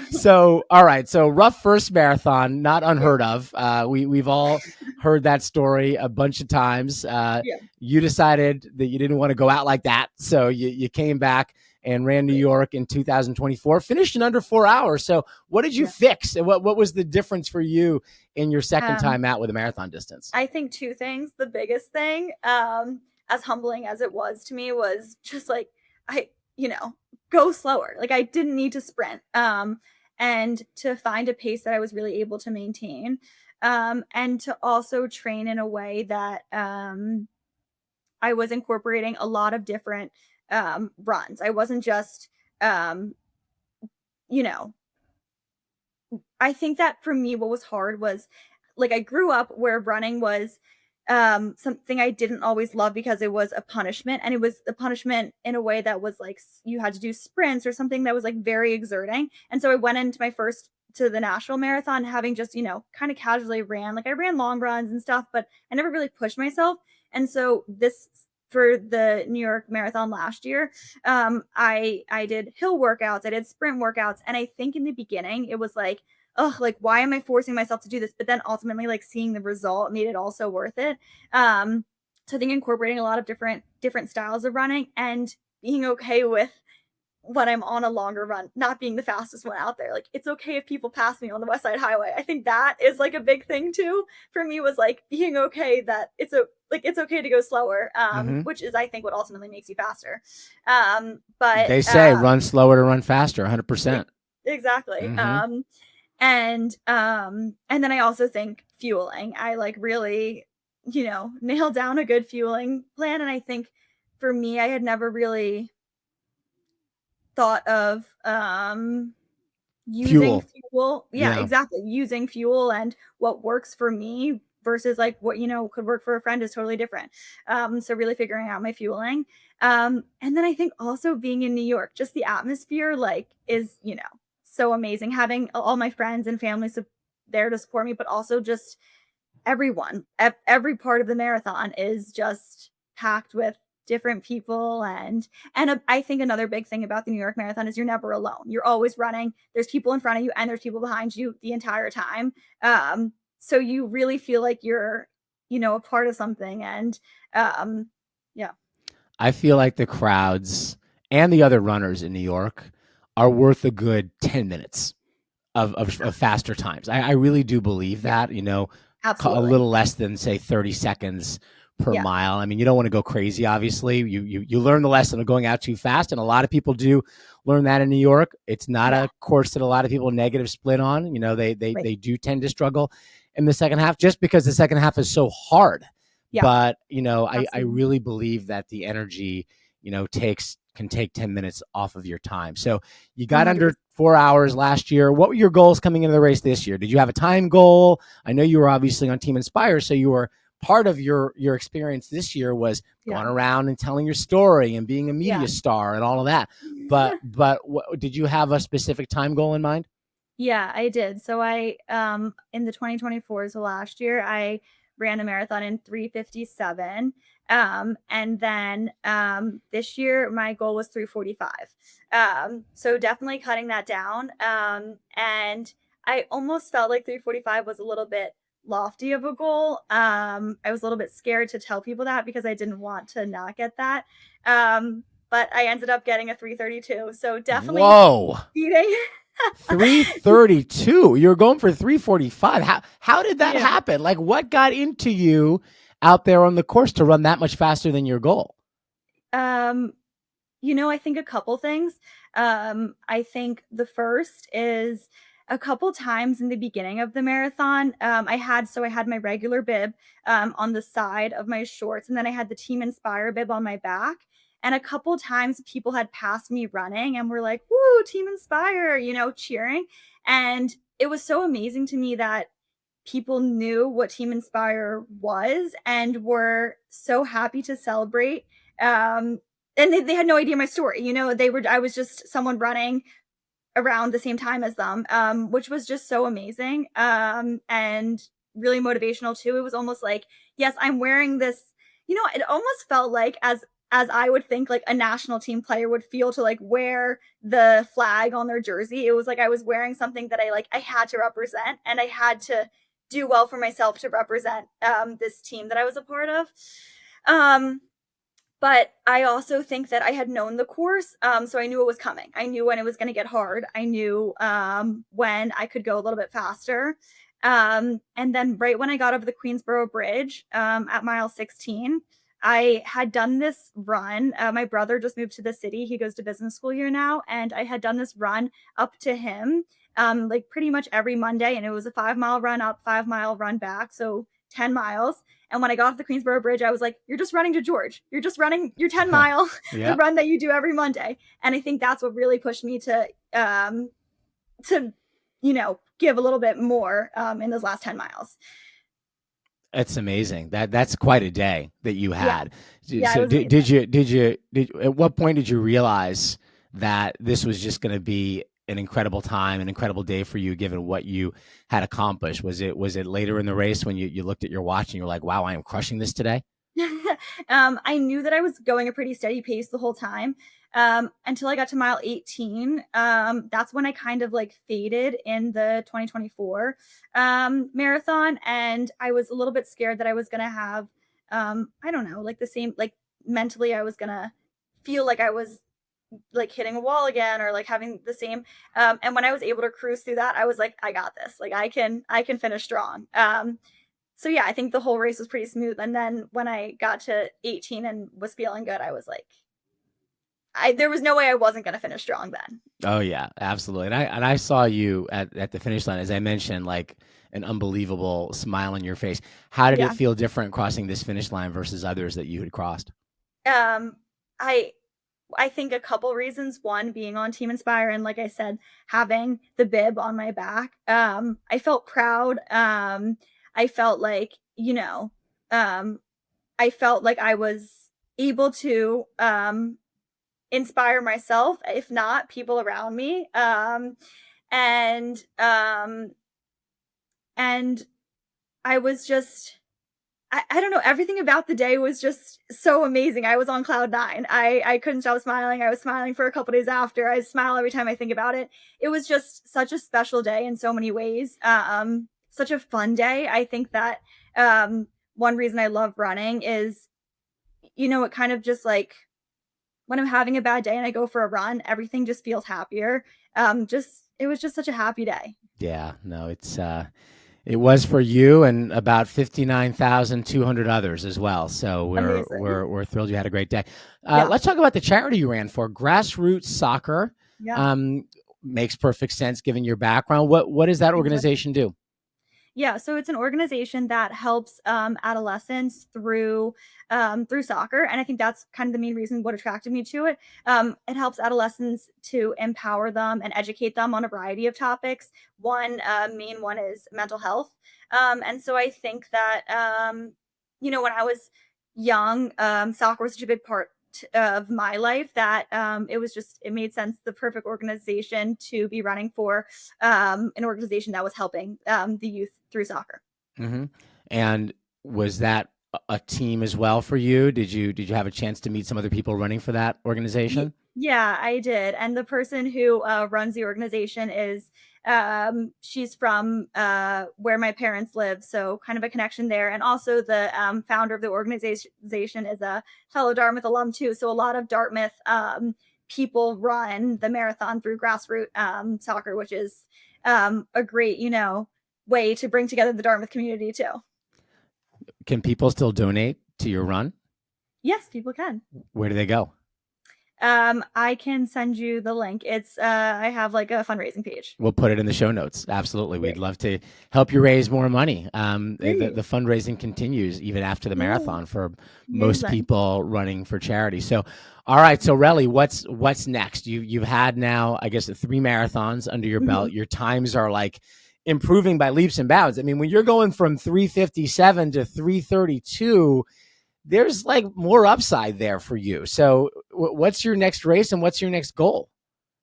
So, all right. So rough first marathon, not unheard of. We've all heard that story a bunch of times. Yeah. You decided that you didn't want to go out like that. So you came back and ran New York in 2024, finished in under 4 hours. So what did you fix? And what was the difference for you in your second time out with a marathon distance? I think two things. The biggest thing, as humbling as it was to me, was just like, go slower. Like I didn't need to sprint. And to find a pace that I was really able to maintain. And to also train in a way that I was incorporating a lot of different runs. I wasn't just you know, I think that for me what was hard was like I grew up where running was something I didn't always love because it was a punishment, and it was the punishment in a way that was like you had to do sprints or something that was like very exerting. And so I went into my first to the national marathon having just, kind of casually ran. Like I ran long runs and stuff, but I never really pushed myself. And so this for the New York Marathon last year, I did hill workouts, I did sprint workouts, and I think in the beginning it was like, oh, like why am I forcing myself to do this? But then ultimately, like seeing the result made it also worth it. So I think incorporating a lot of different styles of running and being okay with when I'm on a longer run, not being the fastest one out there. Like it's okay if people pass me on the West Side Highway. I think that is like a big thing too for me, was like being okay that it's okay to go slower, which is I think what ultimately makes you faster. But they say run slower to run faster, 100%. Exactly. And then I also think fueling. I like really, nailed down a good fueling plan. And I think for me, I had never really thought of using fuel. Yeah, exactly. Using fuel and what works for me versus like what could work for a friend is totally different. So really figuring out my fueling. And then I think also being in New York, just the atmosphere like is, so amazing, having all my friends and family there to support me, but also just everyone. Every part of the marathon is just packed with different people. And I think another big thing about the New York Marathon is you're never alone. You're always running. There's people in front of you and there's people behind you the entire time. So you really feel like you're, a part of something. And yeah. I feel like the crowds and the other runners in New York are worth a good 10 minutes of faster times. I really do believe that, Absolutely. a little less than say 30 seconds per mile. I mean, you don't want to go crazy, obviously. You learn the lesson of going out too fast, and a lot of people do learn that in New York. It's not a course that a lot of people negative split on. They do tend to struggle in the second half just because the second half is so hard. Yeah. But, I really believe that the energy, can take 10 minutes off of your time. So you got 100%. Under 4 hours last year. What were your goals coming into the race this year? Did you have a time goal? I know you were obviously on Team Inspire, so you were part of your experience this year was Yeah. going around and telling your story and being a Yeah. media star and all of that. But did you have a specific time goal in mind? Yeah, I did. So I in the 2024, so last year, I ran a marathon in 3:57. And then this year my goal was 3:45. So definitely cutting that down. And I almost felt like 3:45 was a little bit lofty of a goal. I was a little bit scared to tell people that because I didn't want to not get that. But I ended up getting a 3:32. So definitely Whoa. beating 3:32. You're going for 3:45. How did that Yeah. happen? Like, what got into you out there on the course to run that much faster than your goal? Um, I think a couple things. I think the first is a couple times in the beginning of the marathon, I had my regular bib on the side of my shorts, and then I had the Team Inspire bib on my back. And a couple times people had passed me running and were like, "Woo, Team Inspire," cheering. And it was so amazing to me that people knew what Team Inspire was and were so happy to celebrate. And they had no idea my story. I was just someone running around the same time as them, which was just so amazing, and really motivational too. It was almost like, yes, I'm wearing this. It almost felt like as I would think like a national team player would feel to like wear the flag on their jersey. It was like I was wearing something that I had to represent, and I had to do well for myself to represent this team that I was a part of. Um, but I also think that I had known the course, so I knew it was coming. I knew when it was gonna get hard. I knew, when I could go a little bit faster. And then right when I got over the Queensboro Bridge, at mile 16, I had done this run. My brother just moved to the city. He goes to business school here now, and I had done this run up to him, like, pretty much every Monday, and it was a 5-mile run up, 5-mile run back, so 10 miles. And when I got off the Queensboro Bridge, I was like, "You're just running to George. You're just running your 10 mile, the Yeah. run that you do every Monday." And I think that's what really pushed me to give a little bit more in those last 10 miles. It's amazing. That's quite a day that you Yeah. had. Yeah, it So was amazing. at what point did you realize that this was just going to be an incredible time, an incredible day for you, given what you had accomplished? Was it later in the race when you looked at your watch and you're like, wow, I am crushing this today? I knew that I was going a pretty steady pace the whole time, until I got to mile 18. That's when I kind of like faded in the 2024 marathon, and I was a little bit scared that I was gonna have, I don't know, like the same, like mentally, I was gonna feel like I was like hitting a wall again or like having the same. And when I was able to cruise through that, I was like, I got this. Like I can finish strong. So yeah, I think the whole race was pretty smooth. And then when I got to 18 and was feeling good, I was like, there was no way I wasn't going to finish strong then. Oh yeah, absolutely. And I saw you at the finish line, as I mentioned, like an unbelievable smile on your face. How did it Yeah. feel different crossing this finish line versus others that you had crossed? Um, I I think a couple reasons. One, being on Team Inspire, and like I said, having the bib on my back. I felt proud. I felt like, um, I felt like I was able to inspire myself, if not people around me. And and I was just I don't know, everything about the day was just so amazing. I was on cloud 9. I couldn't stop smiling. I was smiling for a couple days after. I smile every time I think about it. It was just such a special day in so many ways. Such a fun day. I think that one reason I love running is, it kind of just like when I'm having a bad day and I go for a run, everything just feels happier. Just it was just such a happy day. Yeah, no, it was for you and about 59,200 others as well. So we're Amazing. we're we're thrilled you had a great day. Yeah. Let's talk about the charity you ran for, Grassroot Soccer. Yeah. Um, Makes perfect sense given your background. What does that Exactly. organization do? Yeah, so it's an organization that helps adolescents through soccer, and I think that's kind of the main reason what attracted me to it. It helps adolescents to empower them and educate them on a variety of topics. One main one is mental health, and so I think that when I was young, soccer was such a big part of my life that it made sense, the perfect organization to be running for, an organization that was helping the youth through soccer. Mm-hmm. And was that a team as well for you? Did you have a chance to meet some other people running for that organization? Yeah, I did. And the person who runs the organization she's from where my parents live, so kind of a connection there. And also the founder of the organization is a fellow Dartmouth alum too. So a lot of Dartmouth people run the marathon through Grassroot Soccer, which is a great, way to bring together the Dartmouth community too. Can people still donate to your run? Yes, people can. Where do they go? I can send you the link. It's I have like a fundraising page. We'll put it in the show notes. Absolutely. We'd love to help you raise more money. The fundraising continues even after the marathon for most people running for charity. So, all right. So Relly, what's next? You've had now, I guess, 3 marathons under your belt. Your times are like improving by leaps and bounds. I mean, when you're going from 3:57 to 3:32, there's like more upside there for you. So what's your next race and what's your next goal?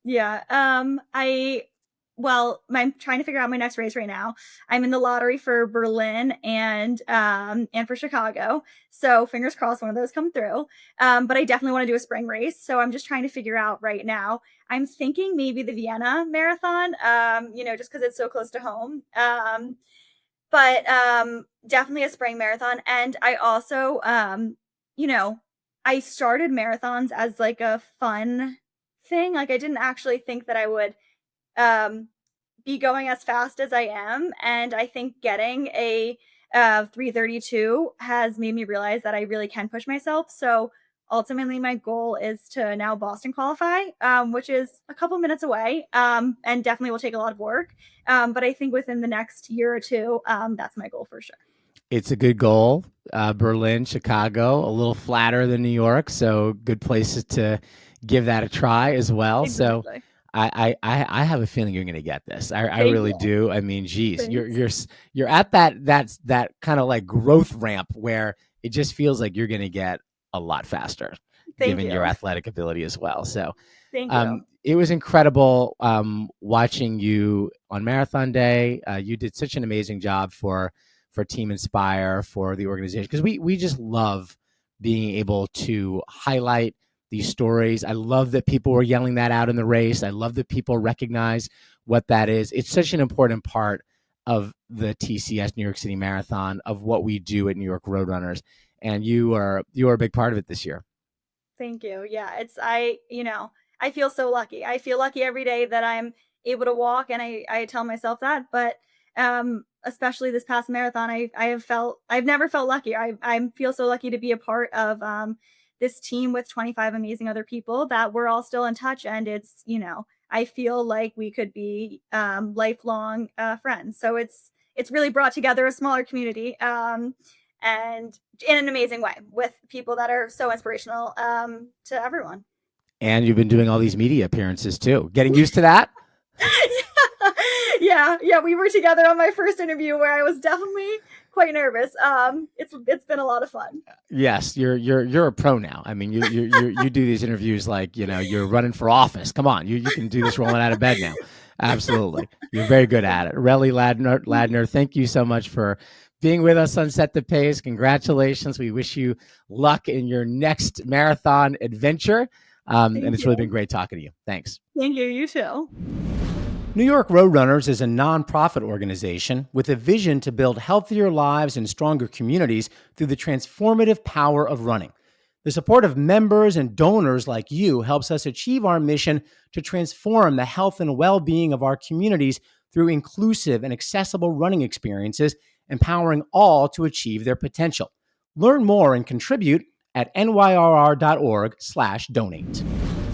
Yeah. I'm trying to figure out my next race right now. I'm in the lottery for Berlin and for Chicago. So fingers crossed one of those come through. But I definitely want to do a spring race. So I'm just trying to figure out right now. I'm thinking maybe the Vienna marathon, just because it's so close to home. But definitely a spring marathon. And I also, I started marathons as like a fun thing. Like I didn't actually think that I would be going as fast as I am. And I think getting a 3:32 has made me realize that I really can push myself. So ultimately my goal is to now Boston qualify, which is a couple minutes away, and definitely will take a lot of work. But I think within the next year or two, that's my goal for sure. It's a good goal. Berlin, Chicago, a little flatter than New York. So good places to give that a try as well. Exactly. So I have a feeling you're going to get this. I really do. I mean, geez, you're at that kind of like growth ramp where it just feels like you're going to get a lot faster, given your athletic ability as well. So thank you. It was incredible watching you on Marathon Day. You did such an amazing job for Team Inspire, for the organization, because we just love being able to highlight these stories. I love that people were yelling that out in the race. I love that people recognize what that is. It's such an important part of the TCS New York City Marathon, of what we do at New York Roadrunners. And you are a big part of it this year. Thank you. Yeah, I feel so lucky. I feel lucky every day that I'm able to walk, and I tell myself that. But especially this past marathon, I've never felt lucky. I feel so lucky to be a part of this team with 25 amazing other people that we're all still in touch, and it's I feel like we could be lifelong friends. So it's really brought together a smaller community. And in an amazing way, with people that are so inspirational to everyone. And you've been doing all these media appearances too. Getting used to that? Yeah. We were together on my first interview, where I was definitely quite nervous. It's been a lot of fun. Yes, you're a pro now. I mean, you do these interviews like you're running for office. Come on, you can do this rolling out of bed now. Absolutely, you're very good at it. Relly Ladner, thank you so much for being with us on Set the Pace. Congratulations. We wish you luck in your next marathon adventure. And it's really been great talking to you. Thanks. Thank you. You too. New York Roadrunners is a nonprofit organization with a vision to build healthier lives and stronger communities through the transformative power of running. The support of members and donors like you helps us achieve our mission to transform the health and well-being of our communities through inclusive and accessible running experiences, empowering all to achieve their potential. Learn more and contribute at nyrr.org/donate.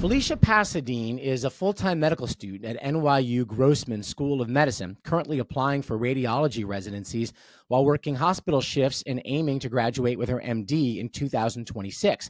Felicia Pasadyn is a full-time medical student at NYU Grossman School of Medicine, currently applying for radiology residencies while working hospital shifts and aiming to graduate with her MD in 2026.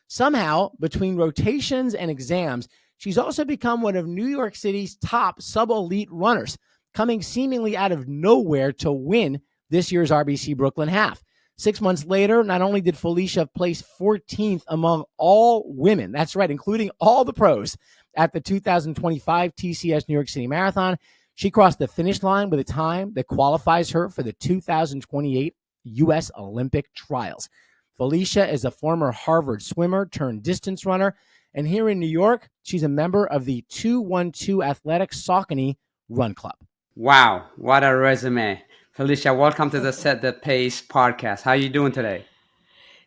Somehow, between rotations and exams, she's also become one of New York City's top sub-elite runners, coming seemingly out of nowhere to win this year's RBC Brooklyn Half. 6 months later, not only did Felicia place 14th among all women, that's right, including all the pros, at the 2025 TCS New York City Marathon, she crossed the finish line with a time that qualifies her for the 2028 U.S. Olympic trials. Felicia is a former Harvard swimmer turned distance runner, and here in New York, she's a member of the 212 Athletic Saucony Run Club. Wow, what a resume. Felicia, welcome to the Set the Pace podcast. How are you doing today?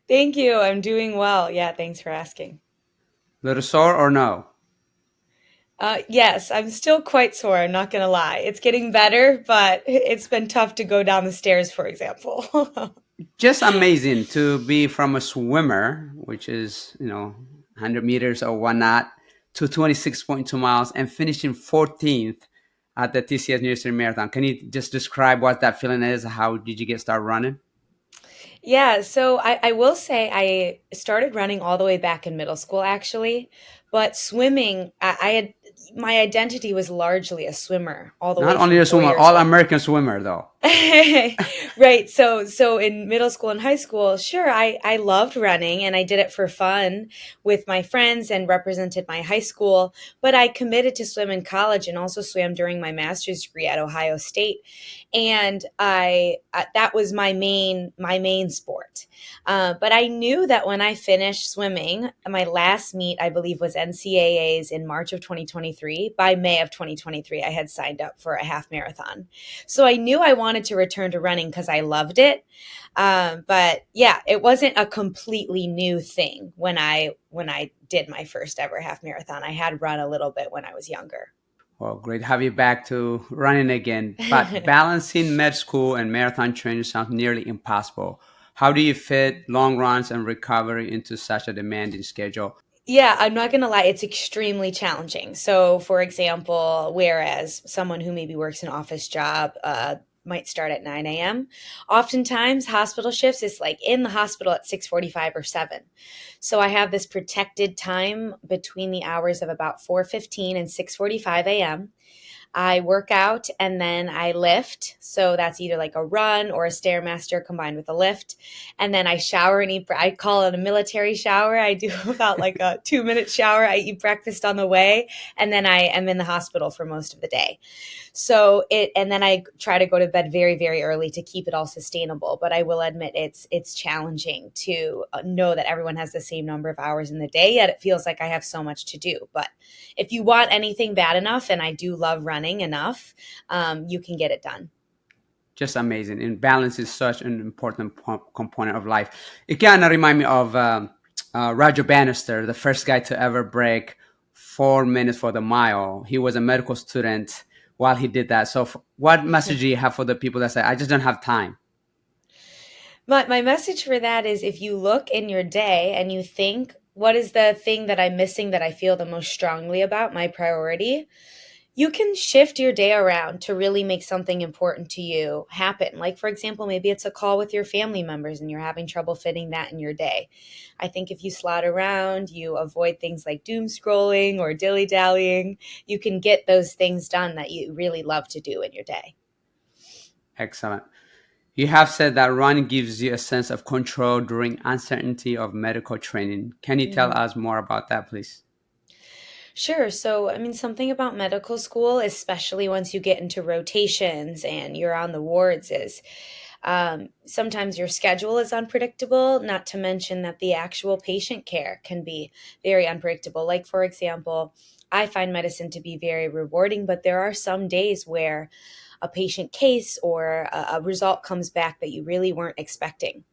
Thank you. I'm doing well. Yeah, thanks for asking. Little sore or no? Yes, I'm still quite sore. I'm not going to lie. It's getting better, but it's been tough to go down the stairs, for example. Just amazing to be from a swimmer, which is, 100 meters or whatnot, to 26.2 miles and finishing 14th at the TCS New York City Marathon. Can you just describe what that feeling is? How did you get started running? Yeah, so I will say I started running all the way back in middle school, actually. But swimming, I had my identity was largely a swimmer all the Not way only from a four swimmer, years all old. American swimmer, though. Right. So in middle school and high school, sure, I loved running and I did it for fun with my friends and represented my high school. But I committed to swim in college and also swam during my master's degree at Ohio State. And I that was my main sport. But I knew that when I finished swimming, my last meet, I believe, was NCAA's in March of 2023. By May of 2023, I had signed up for a half marathon. So I knew I wanted to return to running because I loved it. But yeah, it wasn't a completely new thing when I did my first ever half marathon. I had run a little bit when I was younger. Well, great to have you back to running again. But balancing med school and marathon training sounds nearly impossible. How do you fit long runs and recovery into such a demanding schedule? Yeah, I'm not going to lie, it's extremely challenging. So, for example, whereas someone who maybe works an office job might start at 9 a.m., oftentimes hospital shifts is like in the hospital at 6:45 or 7. So I have this protected time between the hours of about 4:15 and 6:45 a.m. I work out and then I lift. So that's either like a run or a Stairmaster combined with a lift. And then I shower and eat. I call it a military shower. I do about like a 2-minute shower. I eat breakfast on the way. And then I am in the hospital for most of the day. And then I try to go to bed very, very early to keep it all sustainable. But I will admit it's challenging to know that everyone has the same number of hours in the day, yet it feels like I have so much to do. But if you want anything bad enough, and I do love running enough, you can get it done. Just amazing. And balance is such an important component of life. It kind of remind me of Roger Bannister, the first guy to ever break 4 minutes for the mile. He was a medical student while he did that. So what message do you have for the people that say, I just don't have time? My message for that is if you look in your day and you think, what is the thing that I'm missing that I feel the most strongly about, my priority? You can shift your day around to really make something important to you happen. Like, for example, maybe it's a call with your family members and you're having trouble fitting that in your day. I think if you slot around, you avoid things like doom scrolling or dilly-dallying, you can get those things done that you really love to do in your day. Excellent. You have said that running gives you a sense of control during uncertainty of medical training. Can you tell us more about that, please? Sure. So, I mean, something about medical school, especially once you get into rotations and you're on the wards, is sometimes your schedule is unpredictable, not to mention that the actual patient care can be very unpredictable. Like, for example, I find medicine to be very rewarding, but there are some days where a patient case or a result comes back that you really weren't expecting.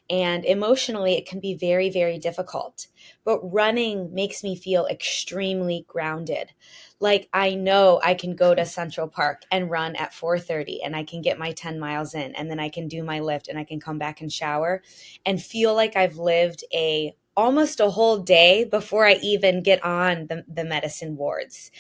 And emotionally, it can be very, very difficult. But running makes me feel extremely grounded. Like I know I can go to Central Park and run at 4:30 and I can get my 10 miles in and then I can do my lift and I can come back and shower and feel like I've lived almost a whole day before I even get on the medicine wards.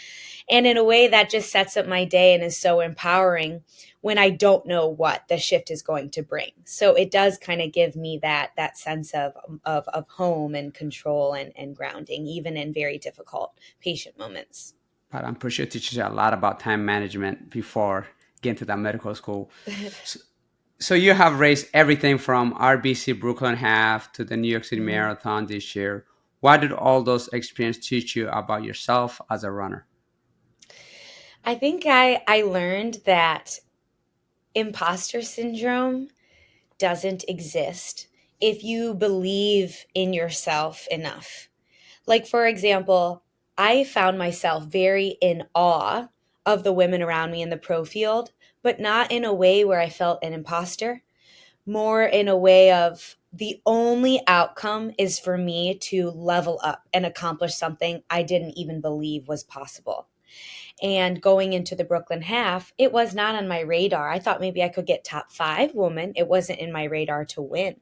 And in a way that just sets up my day and is so empowering when I don't know what the shift is going to bring. So it does kind of give me that sense of home and control and grounding, even in very difficult patient moments. But I'm pretty sure it teaches you a lot about time management before getting to that medical school. So you have raced everything from RBC Brooklyn Half to the New York City Mhm. Marathon this year. What did all those experiences teach you about yourself as a runner? I think I learned that imposter syndrome doesn't exist if you believe in yourself enough. Like, for example, I found myself very in awe of the women around me in the pro field, but not in a way where I felt an imposter, more in a way of the only outcome is for me to level up and accomplish something I didn't even believe was possible. And going into the Brooklyn half, it was not on my radar. I thought maybe I could get top 5 woman. It wasn't in my radar to win.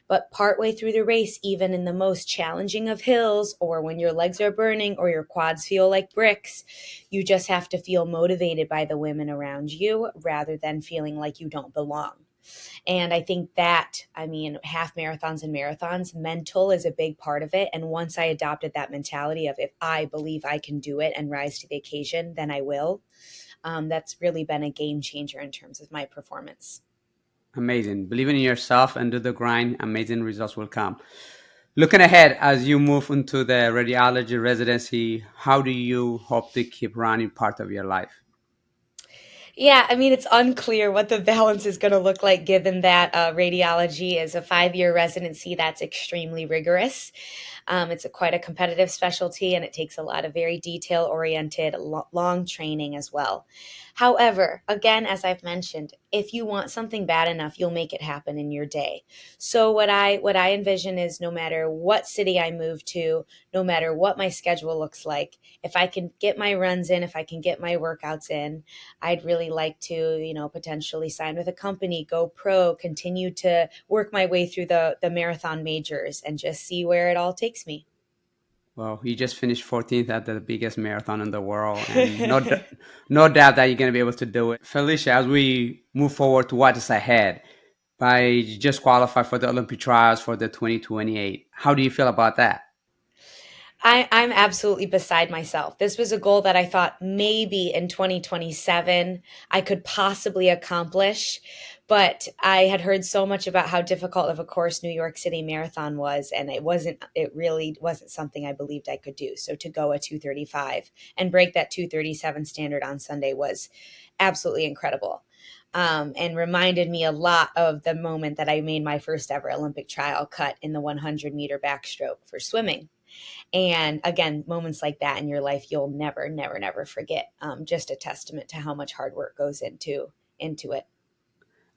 But partway through the race, even in the most challenging of hills, or when your legs are burning or your quads feel like bricks, you just have to feel motivated by the women around you rather than feeling like you don't belong. And I think that, I mean, half marathons and marathons, mental is a big part of it. And once I adopted that mentality of if I believe I can do it and rise to the occasion, then I will. That's really been a game changer in terms of my performance. Amazing. Believing in yourself and do the grind, amazing results will come. Looking ahead as you move into the radiology residency, how do you hope to keep running part of your life? Yeah, I mean, it's unclear what the balance is going to look like given that radiology is a 5-year residency that's extremely rigorous. It's quite a competitive specialty and it takes a lot of very detail oriented, long training as well. However, again, as I've mentioned, if you want something bad enough, you'll make it happen in your day. So what I envision is no matter what city I move to, no matter what my schedule looks like, if I can get my runs in, if I can get my workouts in, I'd really like to, potentially sign with a company, go pro, continue to work my way through the marathon majors and just see where it all takes me. Well, you just finished 14th at the biggest marathon in the world, and no doubt that you're going to be able to do it. Felicia, as we move forward to what is ahead, by just qualify for the Olympic trials for the 2028, how do you feel about that? I'm absolutely beside myself. This was a goal that I thought maybe in 2027 I could possibly accomplish, but I had heard so much about how difficult of a course New York City Marathon was, and it really wasn't something I believed I could do. So to go a 2:35 and break that 2:37 standard on Sunday was absolutely incredible. And reminded me a lot of the moment that I made my first ever Olympic trial cut in the 100-meter backstroke for swimming. And again, moments like that in your life, you'll never, never, never forget. Just a testament to how much hard work goes into it.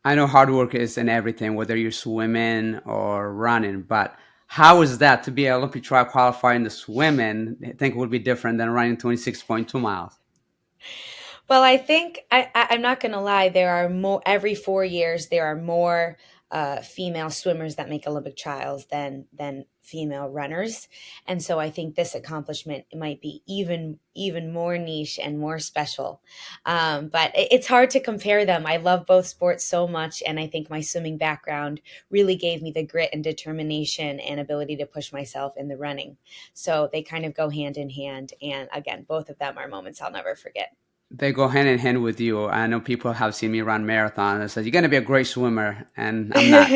I know hard work is in everything, whether you're swimming or running, but how is that to be an Olympic trial qualifier in the swimming? I think it would be different than running 26.2 miles. Well, I think I'm not going to lie. There are more every 4 years. There are more female swimmers that make Olympic trials than female runners, and so I think this accomplishment might be even more niche and more special. But it's hard to compare them. I love both sports so much, and I think my swimming background really gave me the grit and determination and ability to push myself in the running. So they kind of go hand in hand. And again, both of them are moments I'll never forget. They go hand in hand with you. I know people have seen me run marathons and said, "You're going to be a great swimmer," and I'm not.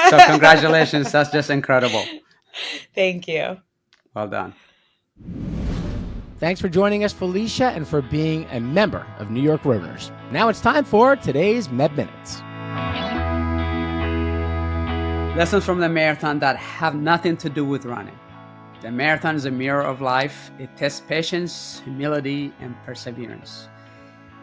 So congratulations. That's just incredible. Thank you. Well done. Thanks for joining us, Felicia, and for being a member of New York Roadrunners. Now it's time for today's Med Minutes. Lessons from the marathon that have nothing to do with running. The marathon is a mirror of life. It tests patience, humility, and perseverance.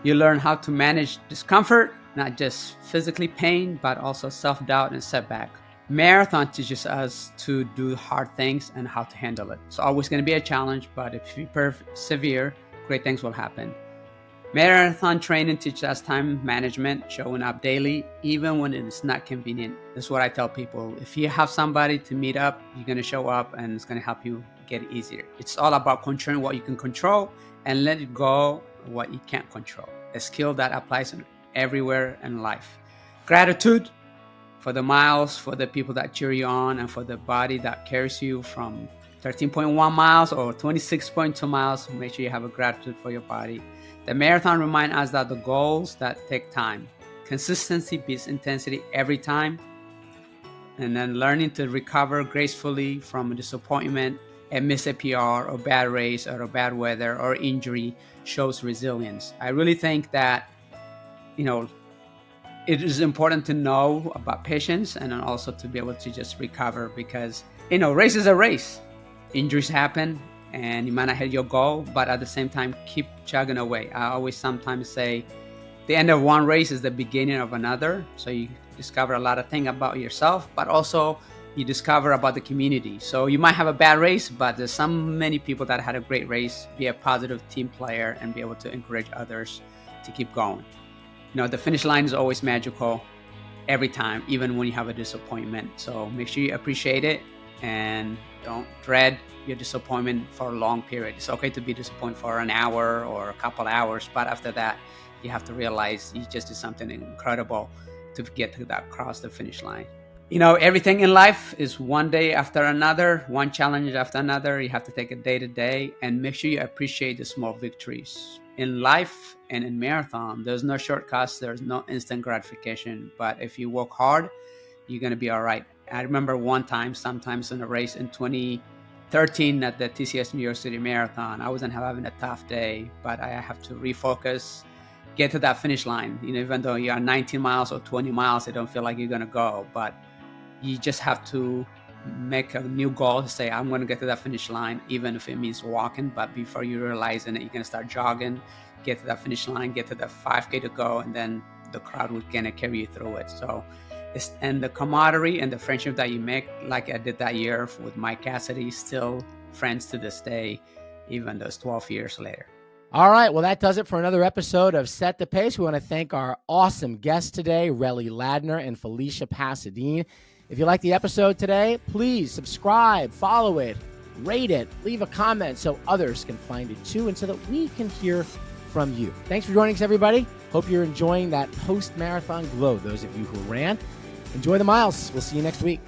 You learn how to manage discomfort, not just physically pain, but also self-doubt and setback. Marathon teaches us to do hard things and how to handle it. It's always going to be a challenge, but if you persevere, great things will happen. Marathon training teaches us time management, showing up daily, even when it's not convenient. That's what I tell people. If you have somebody to meet up, you're going to show up and it's going to help you get it easier. It's all about controlling what you can control and let it go what you can't control. A skill that applies everywhere in life. Gratitude for the miles, for the people that cheer you on, and for the body that carries you from 13.1 miles or 26.2 miles. Make sure you have a gratitude for your body. The marathon reminds us that the goals that take time, consistency beats intensity every time. And then learning to recover gracefully from a disappointment, a missed PR, or bad race, or a bad weather, or injury shows resilience. I really think that, it is important to know about patience and then also to be able to just recover, because, race is a race. Injuries happen and you might not hit your goal, but at the same time, keep chugging away. I always sometimes say the end of one race is the beginning of another. So you discover a lot of things about yourself, but also you discover about the community. So you might have a bad race, but there's so many people that had a great race. Be a positive team player and be able to encourage others to keep going. The finish line is always magical every time, even when you have a disappointment. So make sure you appreciate it and don't dread your disappointment for a long period. It's okay to be disappointed for an hour or a couple hours, but after that, you have to realize you just did something incredible to get to that cross the finish line. Everything in life is one day after another, one challenge after another. You have to take it day to day and make sure you appreciate the small victories. In life and in marathon, there's no shortcuts, there's no instant gratification, but if you work hard, you're going to be all right. I remember one time, sometimes in a race in 2013 at the TCS New York City Marathon, I wasn't having a tough day, but I have to refocus, get to that finish line. Even though you are 19 miles or 20 miles, I don't feel like you're going to go, but you just have to make a new goal to say, I'm going to get to that finish line, even if it means walking. But before you realize it, you're going to start jogging, get to that finish line, get to the 5K to go, and then the crowd will kind of carry you through it. So and the camaraderie and the friendship that you make, like I did that year with Mike Cassidy, still friends to this day, even those 12 years later. All right, well, that does it for another episode of Set the Pace. We want to thank our awesome guests today, Relly Ladner and Felicia Pasadyn. If you like the episode today, please subscribe, follow it, rate it, leave a comment so others can find it too, and so that we can hear from you. Thanks for joining us, everybody. Hope you're enjoying that post-marathon glow, those of you who ran. Enjoy the miles. We'll see you next week.